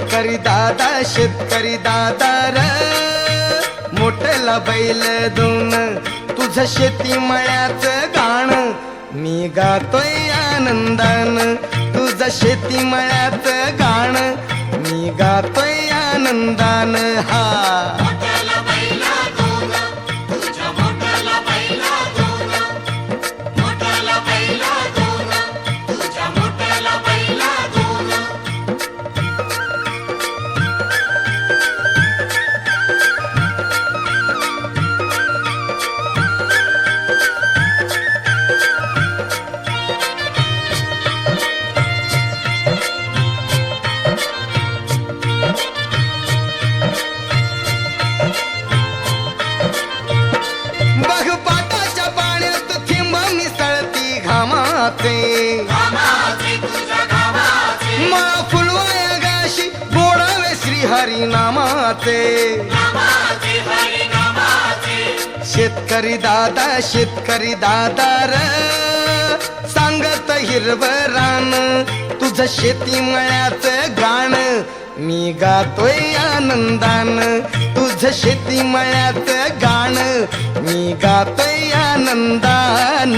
शेतकरी दादा र मोठला बैल दोन तुझं शेती मळ्याचं गाण मी गातोय आनंदान तुझं शेती मळ्याचं गाण मी गातोय आनंदान हा मला फुलवाया गाशी गोडावे श्री हरी नामाचे शेतकरी दादा र सांगत हिरवं रान तुझं शेती मळ्याचं गाण मी गातोय आनंदान तुझं शेती मळ्याचं गाण मी गातोय आनंदान